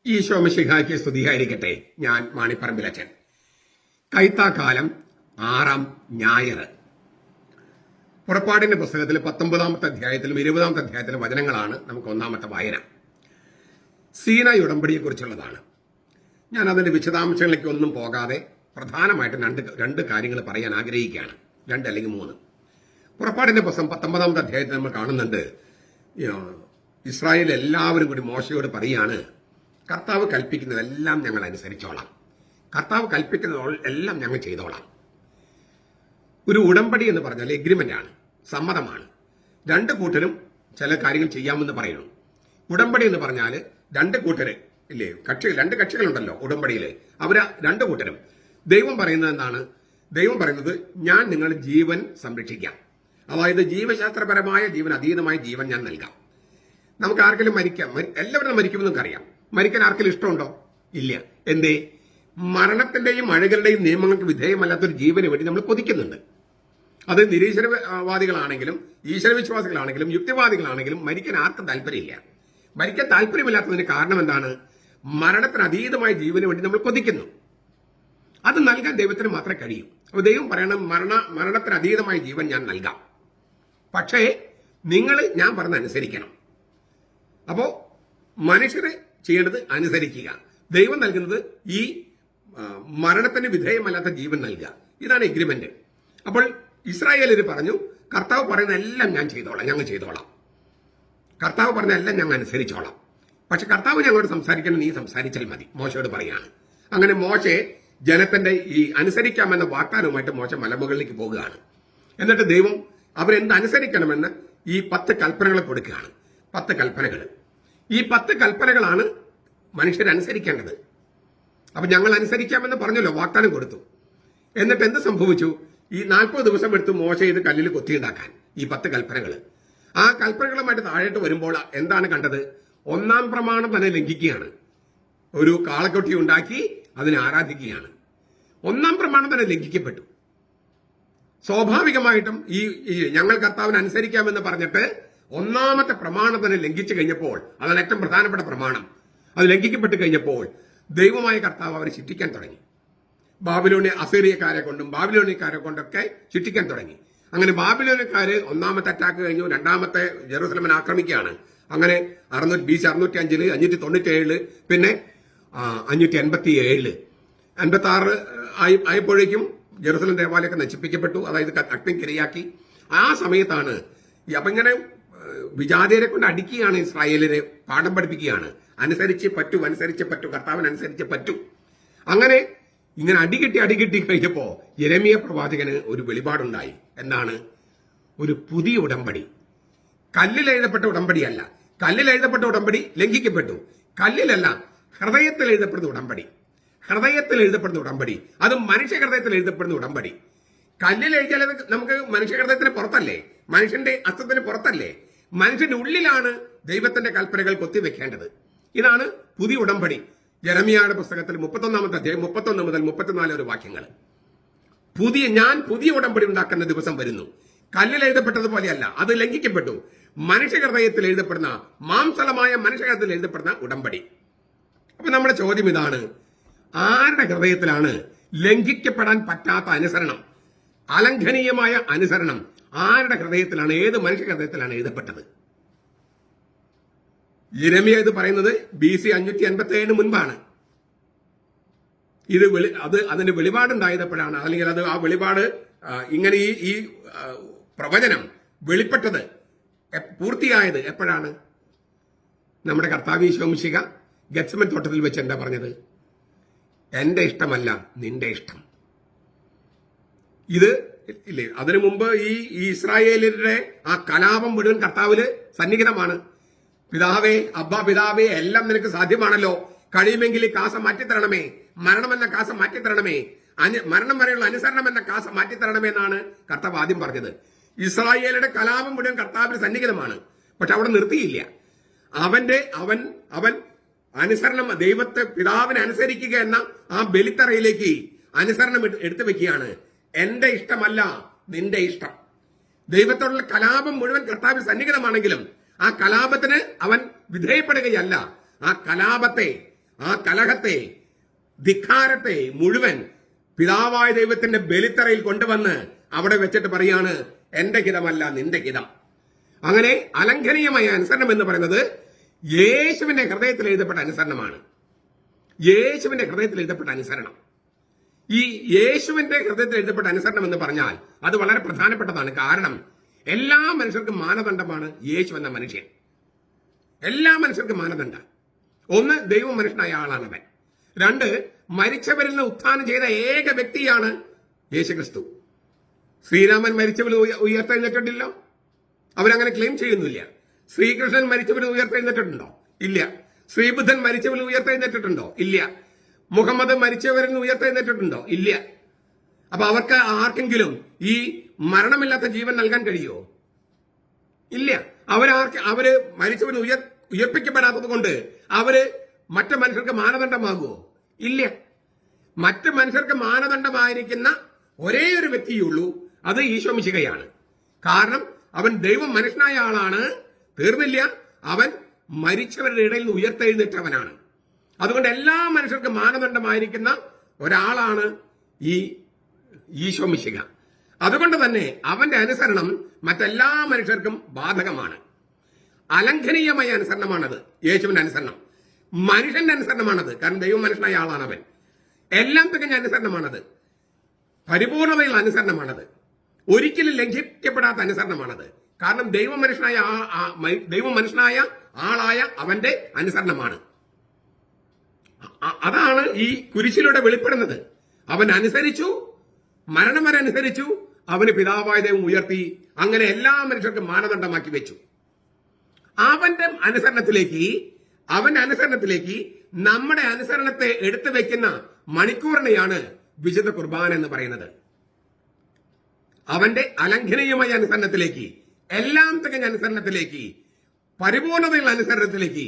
ഈശോ മിശിഹായ്ക്ക് സ്തുതിയായിരിക്കട്ടെ. ഞാൻ മാണിപ്പറമ്പിലച്ചൻ. കൈത്താക്കാലം 6-ാം ഞായർ. പുറപ്പാടിന്റെ പുസ്തകത്തിൽ 19-ാമത്തെ അധ്യായത്തിലും 20-ാമത്തെ അധ്യായത്തിലും വചനങ്ങളാണ് നമുക്ക് ഒന്നാമത്തെ വായന. സീനായി ഉടമ്പടിയെക്കുറിച്ചുള്ളതാണ്. ഞാൻ അതിന്റെ വിശദാംശങ്ങളിലേക്ക് ഒന്നും പോകാതെ പ്രധാനമായിട്ടും രണ്ട് കാര്യങ്ങൾ പറയാൻ ആഗ്രഹിക്കുകയാണ്. 2 അല്ലെങ്കിൽ 3. പുറപ്പാടിന്റെ പുസ്തകം 19-ാമത്തെ അധ്യായത്തിൽ നമ്മൾ കാണുന്നുണ്ട്, ഇസ്രായേൽ എല്ലാവരും കൂടി മോശയോട് പറയാണ്, കർത്താവ് കൽപ്പിക്കുന്നതെല്ലാം ഞങ്ങൾ അനുസരിച്ചോളാം, കർത്താവ് കൽപ്പിക്കുന്ന എല്ലാം ഞങ്ങൾ ചെയ്തോളാം. ഒരു ഉടമ്പടി എന്ന് പറഞ്ഞാൽ എഗ്രിമെന്റ് ആണ്, സമ്മതമാണ്. 2 കൂട്ടരും ചില കാര്യങ്ങൾ ചെയ്യാമെന്ന് പറയുന്നു. ഉടമ്പടി എന്ന് പറഞ്ഞാൽ 2 കൂട്ടര് ഇല്ലേ, 2 കക്ഷികളുണ്ടല്ലോ ഉടമ്പടിയിൽ. അവര് 2 കൂട്ടരും ദൈവം പറയുന്നത് എന്താണ്? ദൈവം പറയുന്നത്, ഞാൻ നിങ്ങളുടെ ജീവൻ സംരക്ഷിക്കാം. അതായത് ജീവശാസ്ത്രപരമായ ജീവൻ അതീതമായ ജീവൻ ഞാൻ നൽകാം. നമുക്ക് ആർക്കെങ്കിലും മരിക്കാം, എല്ലാവരും മരിക്കുമെന്ന് നമുക്കറിയാം. മരിക്കാൻ ആർക്കെങ്കിലും ഇഷ്ടമുണ്ടോ? ഇല്ല. എന്തേ? മരണത്തിന്റെയും അഴകളുടെയും നിയമങ്ങൾക്ക് വിധേയമല്ലാത്തൊരു ജീവന് വേണ്ടി നമ്മൾ കൊതിക്കുന്നുണ്ട്. അത് നിരീശ്വരവാദികളാണെങ്കിലും ഈശ്വരവിശ്വാസികളാണെങ്കിലും യുക്തിവാദികളാണെങ്കിലും മരിക്കാൻ ആർക്കും താല്പര്യമില്ല. മരിക്കാൻ താല്പര്യമില്ലാത്തതിന് കാരണം എന്താണ്? മരണത്തിന് അതീതമായ ജീവന് വേണ്ടി നമ്മൾ കൊതിക്കുന്നു. അത് നൽകാൻ ദൈവത്തിന് മാത്രമേ കഴിയൂ. അപ്പൊ ദൈവം പറയണം, മരണത്തിന് അതീതമായ ജീവൻ ഞാൻ നൽകാം, പക്ഷേ നിങ്ങൾ ഞാൻ പറഞ്ഞ അനുസരിക്കണം. അപ്പോ മനുഷ്യരെ ചെയ്യേണ്ടത് അനുസരിക്കുക. ദൈവം നൽകുന്നത് ഈ മരണത്തിന് വിധേയമല്ലാത്ത ജീവൻ നൽകുക. ഇതാണ് എഗ്രിമെന്റ്. അപ്പോൾ ഇസ്രായേലര് പറഞ്ഞു, കർത്താവ് പറയുന്ന എല്ലാം ഞാൻ ചെയ്തോളാം, ഞങ്ങൾ ചെയ്തോളാം. കർത്താവ് പറഞ്ഞ എല്ലാം ഞങ്ങൾ അനുസരിച്ചോളാം. പക്ഷെ കർത്താവ് ഞങ്ങളോട് സംസാരിക്കണം, നീ സംസാരിച്ചാൽ മതി, മോശയോട് പറയാണ്. അങ്ങനെ മോശെ ജനത്തിന്റെ ഈ അനുസരിക്കാമെന്ന വാഗ്ദാനവുമായിട്ട് മോശ മലമുകളിലേക്ക് പോകുകയാണ്. എന്നിട്ട് ദൈവം അവരെന്ത് അനുസരിക്കണമെന്ന് ഈ 10 കൽപ്പനകൾ കൊടുക്കുകയാണ്. 10 കൽപ്പനകൾ. ഈ 10 കൽപ്പനകളാണ് മനുഷ്യരനുസരിക്കേണ്ടത്. അപ്പൊ ഞങ്ങൾ അനുസരിക്കാമെന്ന് പറഞ്ഞല്ലോ, വാഗ്ദാനം കൊടുത്തു. എന്നിട്ട് എന്ത് സംഭവിച്ചു? ഈ 40 ദിവസം എടുത്ത് മോശ ഇത് കല്ലിൽ കൊത്തിയുണ്ടാക്കാൻ ഈ 10 കൽപ്പനകൾ. ആ കൽപ്പനകളുമായിട്ട് താഴോട്ട് വരുമ്പോൾ എന്താണ് കണ്ടത്? 1-ാം പ്രമാണം തന്നെ ലംഘിക്കുകയാണ്. ഒരു കാളക്കൊട്ടി ഉണ്ടാക്കി അതിനെ ആരാധിക്കുകയാണ്. 1-ാം പ്രമാണം തന്നെ ലംഘിക്കപ്പെട്ടു. സ്വാഭാവികമായിട്ടും ഈ ഞങ്ങൾ കർത്താവിനെ അനുസരിക്കാമെന്ന് പറഞ്ഞിട്ട് 1-ാമത്തെ പ്രമാണം തന്നെ ലംഘിച്ചു കഴിഞ്ഞപ്പോൾ, അതാണ് ഏറ്റവും പ്രധാനപ്പെട്ട പ്രമാണം, അത് ലംഘിക്കപ്പെട്ട് കഴിഞ്ഞപ്പോൾ ദൈവമായ കർത്താവ് അവരെ ശിക്ഷിക്കാൻ തുടങ്ങി. അസീറിയക്കാരെ കൊണ്ടും ബാബിലോണിയക്കാരെ കൊണ്ടൊക്കെ ശിക്ഷിക്കാൻ തുടങ്ങി. അങ്ങനെ ബാബിലോണിയക്കാര് 1-ാമത്തെ അറ്റാക്ക് കഴിഞ്ഞു, 2-ാമത്തെ ജെറൂസലമിനെ ആക്രമിക്കുകയാണ്. അങ്ങനെ BC 605, 597, പിന്നെ 587, 56 ആയപ്പോഴേക്കും ജെറൂസലം ദേവാലയമൊക്കെ നശിപ്പിക്കപ്പെട്ടു. അതായത് അഗ്നിക്കിരയാക്കി. ആ സമയത്താണ് അപ്പൊ ഇങ്ങനെ വിജാതിയരെ കൊണ്ട് അടിക്കുകയാണ്, ഇസ്രായേലിനെ പാഠം പഠിപ്പിക്കുകയാണ്. അനുസരിച്ച് പറ്റൂ, കർത്താവിനനുസരിച്ച് പറ്റൂ. അങ്ങനെ ഇങ്ങനെ അടികിട്ടി കഴിഞ്ഞപ്പോ യെരമ്യ പ്രവാചകന് ഒരു വെളിപാടുണ്ടായി. എന്താണ്? ഒരു പുതിയ ഉടമ്പടി. കല്ലിൽ എഴുതപ്പെട്ട ഉടമ്പടിയല്ല. കല്ലിൽ എഴുതപ്പെട്ട ഉടമ്പടി ലംഘിക്കപ്പെട്ടു. കല്ലിലല്ല, ഹൃദയത്തിൽ എഴുതപ്പെടുന്ന ഉടമ്പടി. ഹൃദയത്തിൽ എഴുതപ്പെടുന്ന ഉടമ്പടി, അത് മനുഷ്യ ഹൃദയത്തിൽ എഴുതപ്പെടുന്ന ഉടമ്പടി. കല്ലിൽ എഴുതിയാൽ നമുക്ക് മനുഷ്യ ഹൃദയത്തിന് പുറത്തല്ലേ, മനുഷ്യന്റെ അസ്തിത്വത്തിന് പുറത്തല്ലേ. മനുഷ്യന്റെ ഉള്ളിലാണ് ദൈവത്തിന്റെ കൽപ്പനകൾ കൊത്തിവെക്കേണ്ടത്. ഇതാണ് പുതിയ ഉടമ്പടി. യെരമ്യായുടെ പുസ്തകത്തിൽ 31-ാമത്തെ അധ്യായം 31 മുതൽ 34 ഒരു വാക്യങ്ങൾ. ഞാൻ പുതിയ ഉടമ്പടി ഉണ്ടാക്കുന്ന ദിവസം വരുന്നു. കല്ലിൽ എഴുതപ്പെട്ടതുപോലെയല്ല, അത് ലംഘിക്കപ്പെട്ടു. മനുഷ്യ ഹൃദയത്തിൽ എഴുതപ്പെടുന്ന, മാംസളമായ മനുഷ്യ ഹൃദയത്തിൽ എഴുതപ്പെടുന്ന ഉടമ്പടി. അപ്പൊ നമ്മുടെ ചോദ്യം ഇതാണ്, ആരുടെ ഹൃദയത്തിലാണ് ലംഘിക്കപ്പെടാൻ പറ്റാത്ത അനുസരണം, അലംഘനീയമായ അനുസരണം ആരുടെ ഹൃദയത്തിലാണ്, ഏത് മനുഷ്യ ഹൃദയത്തിലാണ് എഴുതപ്പെട്ടത്? യെരമ്യ ഇത് പറയുന്നത് BC 587 മുൻപാണ്. ഇത് അതിന്റെ വെളിപാടുണ്ടായപ്പോഴാണ്, അല്ലെങ്കിൽ ആ വെളിപാട് ഇങ്ങനെ ഈ പ്രവചനം വെളിപ്പെട്ടത്, പൂർത്തിയായത് എപ്പോഴാണ്? നമ്മുടെ കർത്താവ് ഈശോ മിശിഹ ഗെത്സമൻ തോട്ടത്തിൽ വെച്ച് എന്താ പറഞ്ഞത്? എന്റെ ഇഷ്ടമല്ല നിന്റെ ഇഷ്ടം. ഇത് ഇല്ലേ, അതിനു മുമ്പ് ഈ ഇസ്രായേലിന്റെ ആ കലാപം മുഴുവൻ കർത്താവില് സന്നിഹിതമാണ്. പിതാവേ എല്ലാം നിനക്ക് സാധ്യമാണല്ലോ, കഴിയുമെങ്കിൽ ഈ കാസ മാറ്റിത്തരണമേ, മരണമെന്ന കാസ മാറ്റിത്തരണമേ, മരണം വരെയുള്ള അനുസരണം എന്ന കാസ മാറ്റിത്തരണമേ എന്നാണ് കർത്താവ് ആദ്യം പറഞ്ഞത്. ഇസ്രായേലിന്റെ കലാപം മുഴുവൻ കർത്താവിന് സന്നിഹിതമാണ്. പക്ഷെ അവിടെ നിർത്തിയില്ല. അവൻ അനുസരണം, ദൈവത്തെ പിതാവിനെ അനുസരിക്കുക എന്ന ആ ബലിത്തറയിലേക്ക് അനുസരണം എടുത്തു വെക്കുകയാണ്. എന്റെ ഇഷ്ടമല്ല നിന്റെ ഇഷ്ടം. ദൈവത്തോടുള്ള കലാപം മുഴുവൻ കർത്താവിൽ സന്നിഹിതമാണെങ്കിലും ആ കലാപത്തിന് അവൻ വിധേയപ്പെടുകയല്ല. ആ കലാപത്തെ, ആ കലഹത്തെ, ധിക്കാരത്തെ മുഴുവൻ പിതാവായ ദൈവത്തിന്റെ ബലിത്തറയിൽ കൊണ്ടുവന്ന് അവിടെ വെച്ചിട്ട് പറയാണ്, എന്റെ ഹിതമല്ല നിന്റെ ഹിതം. അങ്ങനെ അലംഘനീയമായ അനുസരണം എന്ന് പറയുന്നത് യേശുവിന്റെ ഹൃദയത്തിൽ എഴുതപ്പെട്ട അനുസരണമാണ്. യേശുവിന്റെ ഹൃദയത്തിൽ എഴുതപ്പെട്ട അനുസരണം. ഈ യേശുവിന്റെ ഹൃദയത്തിൽ എഴുതപ്പെട്ട അനുസരണം എന്ന് പറഞ്ഞാൽ അത് വളരെ പ്രധാനപ്പെട്ടതാണ്. കാരണം എല്ലാ മനുഷ്യർക്കും മാനദണ്ഡമാണ് യേശു എന്ന മനുഷ്യൻ. എല്ലാ മനുഷ്യർക്കും മാനദണ്ഡം. ഒന്ന്, ദൈവം മനുഷ്യനായ ആളാണവൻ. രണ്ട്, മരിച്ചവരിൽ നിന്ന് ഉത്ഥാനം ചെയ്ത ഏക വ്യക്തിയാണ് യേശുക്രിസ്തു. ശ്രീരാമൻ മരിച്ചവരിൽ ഉയർത്തെഴുന്നേറ്റിട്ടില്ലോ, അവരങ്ങനെ ക്ലെയിം ചെയ്യുന്നില്ല. ശ്രീകൃഷ്ണൻ മരിച്ചവരിൽ ഉയർത്തെഴുന്നേറ്റിട്ടുണ്ടോ? ഇല്ല. ശ്രീബുദ്ധൻ മരിച്ചവരിൽ ഉയർത്തെഴുന്നേറ്റിട്ടുണ്ടോ? ഇല്ല. മുഹമ്മദ് മരിച്ചവരിൽ ഉയർത്തെഴുന്നേറ്റിട്ടുണ്ടോ? ഇല്ല. അപ്പൊ അവർക്ക് ആർക്കെങ്കിലും ഈ മരണമില്ലാത്ത ജീവൻ നൽകാൻ കഴിയുമോ? ഇല്ല. അവര് മരിച്ചവരിൽ ഉയർപ്പിക്കപ്പെടാത്തത് കൊണ്ട് അവര് മറ്റു മനുഷ്യർക്ക് മാനദണ്ഡമാകുമോ? ഇല്ല. മറ്റു മനുഷ്യർക്ക് മാനദണ്ഡമായിരിക്കുന്ന ഒരേ ഒരു വ്യക്തിയുള്ളൂ, അത് ഈശോ മിശിഹയാണ്. കാരണം അവൻ ദൈവം മനുഷ്യനായ ആളാണ്. തീർന്നില്ല, അവൻ മരിച്ചവരുടെ ഇടയിൽ നിന്ന് ഉയർത്തെഴുന്നേറ്റവനാണ്. അതുകൊണ്ട് എല്ലാ മനുഷ്യർക്കും മാനദണ്ഡമായിരിക്കുന്ന ഒരാളാണ് ഈ ഈശോ മിശിഹ. അതുകൊണ്ട് തന്നെ അവന്റെ അനുസരണം മറ്റെല്ലാ മനുഷ്യർക്കും ബാധകമാണ്. അലംഘനീയമായ അനുസരണമാണത് യേശുവിന്റെ അനുസരണം. മനുഷ്യന്റെ അനുസരണമാണത്. കാരണം ദൈവം മനുഷ്യനായ ആളാണ് അവൻ. എല്ലാം തികഞ്ഞ അനുസരണമാണത്. പരിപൂർണതയുള്ള അനുസരണമാണത്. ഒരിക്കലും ലംഘിക്കപ്പെടാത്ത അനുസരണമാണത്. കാരണം ദൈവം മനുഷ്യനായ ആളായ അവന്റെ അനുസരണമാണ്. അതാണ് ഈ കുരിശിലൂടെ വെളിപ്പെടുന്നത്. അവൻ അനുസരിച്ചു, മരണം വരെ അനുസരിച്ചു. അവന് പിതാവായ ദൈവം ഉയർത്തി. അങ്ങനെ എല്ലാ മനുഷ്യർക്കും മാനദണ്ഡമാക്കി വെച്ചു. അവന്റെ അനുസരണത്തിലേക്ക് നമ്മുടെ അനുസരണത്തെ എടുത്തു വെക്കുന്ന മണിക്കൂറിനെയാണ് വിശുദ്ധ കുർബാന എന്ന് പറയുന്നത്. അവന്റെ അലംഘനീയമായ അനുസരണത്തിലേക്ക്, എല്ലാം തികഞ്ഞ അനുസരണത്തിലേക്ക്, പരിപൂർണതയുള്ള അനുസരണത്തിലേക്ക്,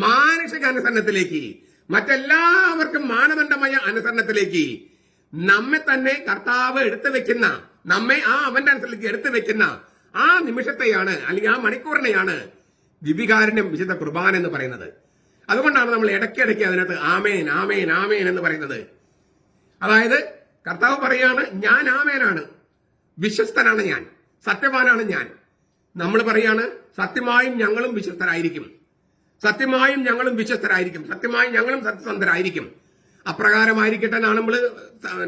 മാനുഷിക അനുസരണത്തിലേക്ക്, മറ്റെല്ലാവർക്കും മാനദണ്ഡമായ അനുസരണത്തിലേക്ക് നമ്മെ തന്നെ കർത്താവ് എടുത്തു വെക്കുന്ന, നമ്മെ അവന്റെ അനുസരണത്തിലേക്ക് എടുത്തു വെക്കുന്ന ആ നിമിഷത്തെയാണ്, അല്ലെങ്കിൽ ആ മണിക്കൂറിനെയാണ് ദിവികാരുണ്യം വിശുദ്ധ കുർബാന എന്ന് പറയുന്നത്. അതുകൊണ്ടാണ് നമ്മൾ ഇടയ്ക്കിടയ്ക്ക് അതിനകത്ത് ആമേൻ ആമേൻ ആമേൻ എന്ന് പറയുന്നത്. അതായത് കർത്താവ് പറയാണ്, ഞാൻ ആമേനാണ്, വിശ്വസ്തനാണ് ഞാൻ, സത്യവാനാണ് ഞാൻ. നമ്മൾ പറയാണ്, സത്യമായും ഞങ്ങളും വിശ്വസ്തരായിരിക്കും, സത്യമായും ഞങ്ങളും വിശ്വസ്തരായിരിക്കും, സത്യമായും ഞങ്ങളും സത്യസന്ധരായിരിക്കും. അപ്രകാരമായിരിക്കട്ടെ എന്നാണ് നമ്മൾ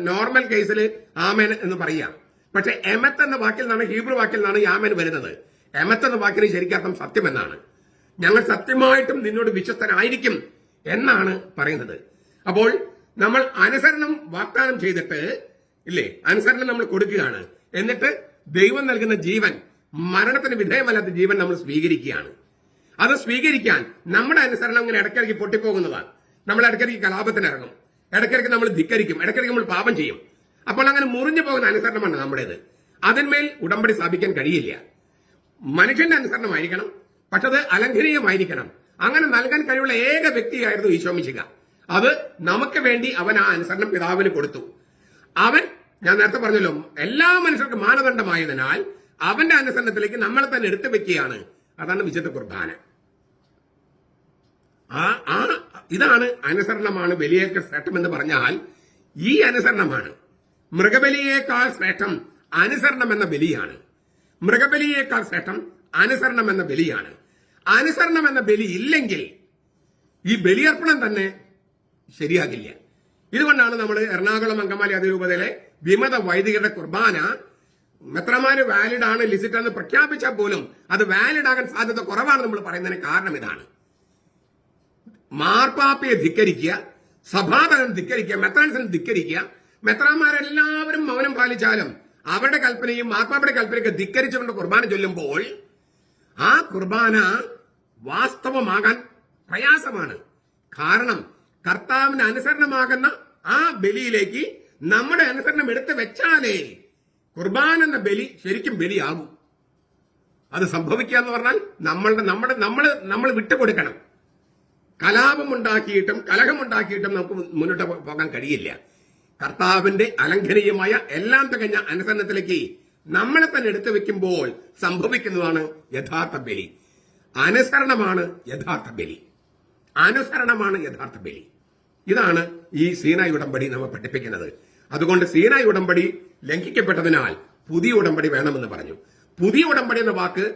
നോർമൽ കേസിൽ ആമേൻ എന്ന് പറയുക. പക്ഷെ എമത്ത് എന്ന വാക്കിൽ നിന്നാണ്, ഹീബ്രു വാക്കിൽ നിന്നാണ് ഈ ആമേൻ വരുന്നത്. എമത്ത് എന്ന വാക്കിന് ശരിക്കർത്ഥം സത്യം എന്നാണ്. ഞങ്ങൾ സത്യമായിട്ടും നിന്നോട് വിശ്വസ്തനായിരിക്കും എന്നാണ് പറയുന്നത്. അപ്പോൾ നമ്മൾ അനുസരണം വാഗ്ദാനം ചെയ്തിട്ട് ഇല്ലേ, അനുസരണം നമ്മൾ കൊടുക്കുകയാണ്. എന്നിട്ട് ദൈവം നൽകുന്ന ജീവൻ, മരണത്തിന് വിധേയമല്ലാത്ത ജീവൻ നമ്മൾ സ്വീകരിക്കുകയാണ്. അത് സ്വീകരിക്കാൻ നമ്മുടെ അനുസരണം ഇങ്ങനെ ഇടയ്ക്കിടയ്ക്ക് പൊട്ടിപ്പോകുന്നതാണ്. നമ്മൾ ഇടയ്ക്കിടയ്ക്ക് കലാപത്തിനിറങ്ങും, ഇടയ്ക്കിടയ്ക്ക് നമ്മൾ ധിക്കരിക്കും, ഇടയ്ക്കിടയ്ക്ക് നമ്മൾ പാപം ചെയ്യും. അപ്പോൾ അങ്ങനെ മുറിഞ്ഞു പോകുന്ന അനുസരണമാണ് നമ്മുടേത്. അതിന്മേൽ ഉടമ്പടി സ്ഥാപിക്കാൻ കഴിയില്ല. മനുഷ്യന്റെ അനുസരണമായിരിക്കണം, പക്ഷെ അത് അലംഘനീയമായിരിക്കണം. അങ്ങനെ നൽകാൻ കഴിവുള്ള ഏക വ്യക്തിയായിരുന്നു ഈശോ മിശിഹ. അത് നമുക്ക് വേണ്ടി അവൻ ആ അനുസരണം പിതാവിന് കൊടുത്തു. അവൻ, ഞാൻ നേരത്തെ പറഞ്ഞല്ലോ, എല്ലാ മനുഷ്യർക്കും മാനദണ്ഡമായതിനാൽ അവന്റെ അനുസരണത്തിലേക്ക് നമ്മളെ തന്നെ എടുത്തു വെക്കുകയാണ്. അതാണ് വിശുദ്ധ കുർബാന. ഇതാണ് അനുസരണമാണ് ബലിയേക്കാൾ ശ്രേഷ്ഠം എന്ന് പറഞ്ഞാൽ ഈ അനുസരണമാണ്. മൃഗബലിയേക്കാൾ ശ്രേഷ്ഠം അനുസരണം എന്ന ബലിയാണ്. മൃഗബലിയേക്കാൾ ശ്രേഷ്ഠം അനുസരണം എന്ന ബലിയാണ്. അനുസരണം എന്ന ബലി ഇല്ലെങ്കിൽ ഈ ബലിയർപ്പണം തന്നെ ശരിയാകില്ല. ഇതുകൊണ്ടാണ് നമ്മൾ എറണാകുളം അങ്കമാലി അതിരൂപതയിലെ വിമത വൈദികരുടെ കുർബാന മെത്രമാര് വാലിഡ് ആണ്, ലിസിറ്റ് എന്ന് പ്രഖ്യാപിച്ചാൽ പോലും അത് വാലിഡ് ആകാൻ സാധ്യത കുറവാണ് നമ്മൾ പറയുന്നതിന് കാരണം ഇതാണ്. മാർപ്പാപ്പയെ ധിക്കരിക്കുക, സഭാതലം ധിക്കരിക്കുക, മെത്രാൻസിനെ ധിക്കരിക്കുക. മെത്രാന്മാരെല്ലാവരും മൗനം പാലിച്ചാലും അവരുടെ കൽപ്പനയും മാർപ്പാപ്പയുടെ കൽപ്പനയൊക്കെ ധിക്കരിച്ചുകൊണ്ട് കുർബാന ചൊല്ലുമ്പോൾ ആ കുർബാന വാസ്തവമാകാൻ പ്രയാസമാണ്. കാരണം കർത്താവിന് അനുസരണമാകുന്ന ആ ബലിയിലേക്ക് നമ്മുടെ അനുസരണം എടുത്തു വെച്ചാലേ കുർബാന എന്ന ബലി ശരിക്കും ബലിയാകും. അത് സംഭവിക്കുക എന്ന് പറഞ്ഞാൽ നമ്മൾ വിട്ടുകൊടുക്കണം. കലാപമുണ്ടാക്കിയിട്ടും കലഹമുണ്ടാക്കിയിട്ടും നമുക്ക് മുന്നോട്ട് പോകാൻ കഴിയില്ല. കർത്താവിന്റെ അലംഘനീയമായ എല്ലാം തികഞ്ഞ അനുസരണത്തിലേക്ക് നമ്മളെ തന്നെ എടുത്തു വെക്കുമ്പോൾ സംഭവിക്കുന്നതാണ് യഥാർത്ഥ ബലി. അനുസരണമാണ് യഥാർത്ഥ ബലി. അനുസരണമാണ് യഥാർത്ഥ ബലി. ഇതാണ് ഈ സീനായി ഉടമ്പടി നമ്മെ പഠിപ്പിക്കുന്നത്. അതുകൊണ്ട് സീനായി ഉടമ്പടി ലംഘിക്കപ്പെട്ടതിനാൽ പുതിയ ഉടമ്പടി വേണമെന്ന് പറഞ്ഞു. പുതിയ ഉടമ്പടി എന്ന വാക്ക്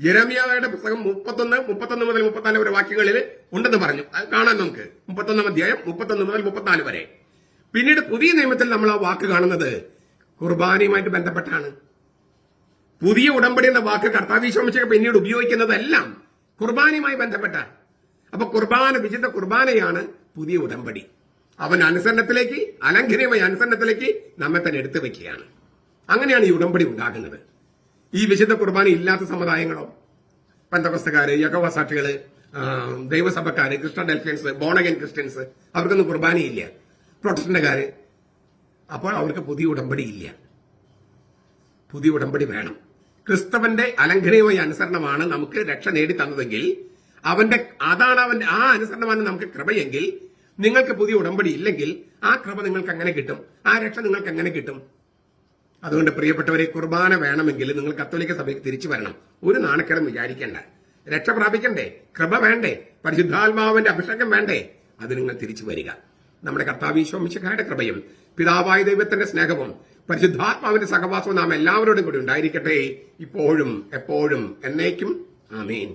യെരമ്യായുടെ പുസ്തകം 31 മുതൽ 34 വരെ വാക്യങ്ങളിൽ ഉണ്ടെന്ന് പറഞ്ഞു. അത് കാണാൻ നമുക്ക് 31 അധ്യായം 31 മുതൽ 34 വരെ. പിന്നീട് പുതിയ നിയമത്തിൽ നമ്മൾ ആ വാക്ക് കാണുന്നത് കുർബാനയുമായിട്ട് ബന്ധപ്പെട്ടാണ്. പുതിയ ഉടമ്പടി എന്ന വാക്ക് കർത്താവ് ഈശോ മിശിഹാ പിന്നീട് ഉപയോഗിക്കുന്നതെല്ലാം കുർബാനയുമായി ബന്ധപ്പെട്ടാണ്. അപ്പൊ കുർബാന, വിശുദ്ധ കുർബാനയാണ് പുതിയ ഉടമ്പടി. അവൻ അനുസരണത്തിലേക്ക്, അലംഘനീയമായ അനുസരണത്തിലേക്ക് നമ്മെ തന്നെ എടുത്തു വെക്കുകയാണ്. അങ്ങനെയാണ് ഈ ഉടമ്പടി ഉണ്ടാകുന്നത്. ഈ വിശുദ്ധ കുർബാന ഇല്ലാത്ത സമുദായങ്ങളോ, പെന്തക്കോസ്തക്കാര്, യഹോവ സാക്ഷികള്, ദൈവസഭക്കാര്, ക്രിസ്ത്യൻ ഡെൽഫിയൻസ്, ബോണഗൻ ക്രിസ്ത്യൻസ്, അവർക്കൊന്നും കുർബാനയില്ല. പ്രൊട്ടസ്റ്റന്റുകാര്, അപ്പോൾ അവർക്ക് പുതിയ ഉടമ്പടി ഇല്ല. പുതിയ ഉടമ്പടി വേണം. ക്രിസ്തുവിന്റെ അലംഘനീയമായ അനുസരണമാണ് നമുക്ക് രക്ഷ നേടി തന്നതെങ്കിൽ, അതാണ് ആ അനുസരണമാണ് നമുക്ക് കൃപയെങ്കിൽ, നിങ്ങൾക്ക് പുതിയ ഉടമ്പടി ഇല്ലെങ്കിൽ ആ കൃപ നിങ്ങൾക്ക് എങ്ങനെ കിട്ടും? ആ രക്ഷ നിങ്ങൾക്ക് എങ്ങനെ കിട്ടും? അതുകൊണ്ട് പ്രിയപ്പെട്ടവരെ, കുർബാന വേണമെങ്കിൽ നിങ്ങൾ കത്തോലിക്ക സഭയ്ക്ക് തിരിച്ചു വരണം. ഒരു നാണക്കേടും വിചാരിക്കേണ്ട. രക്ഷ പ്രാപിക്കണ്ടേ? കൃപ വേണ്ടേ? പരിശുദ്ധാത്മാവിന്റെ അഭിഷേകം വേണ്ടേ? അത് നിങ്ങൾ തിരിച്ചു വരിക. നമ്മുടെ കർത്താവ് ഈശോ മിശിഹായുടെ കൃപയും പിതാവായ ദൈവത്തിന്റെ സ്നേഹവും പരിശുദ്ധാത്മാവിന്റെ സഹവാസവും നാം എല്ലാവരോടും കൂടി ഉണ്ടായിരിക്കട്ടെ, ഇപ്പോഴും എപ്പോഴും എന്നേക്കും. ആമേൻ.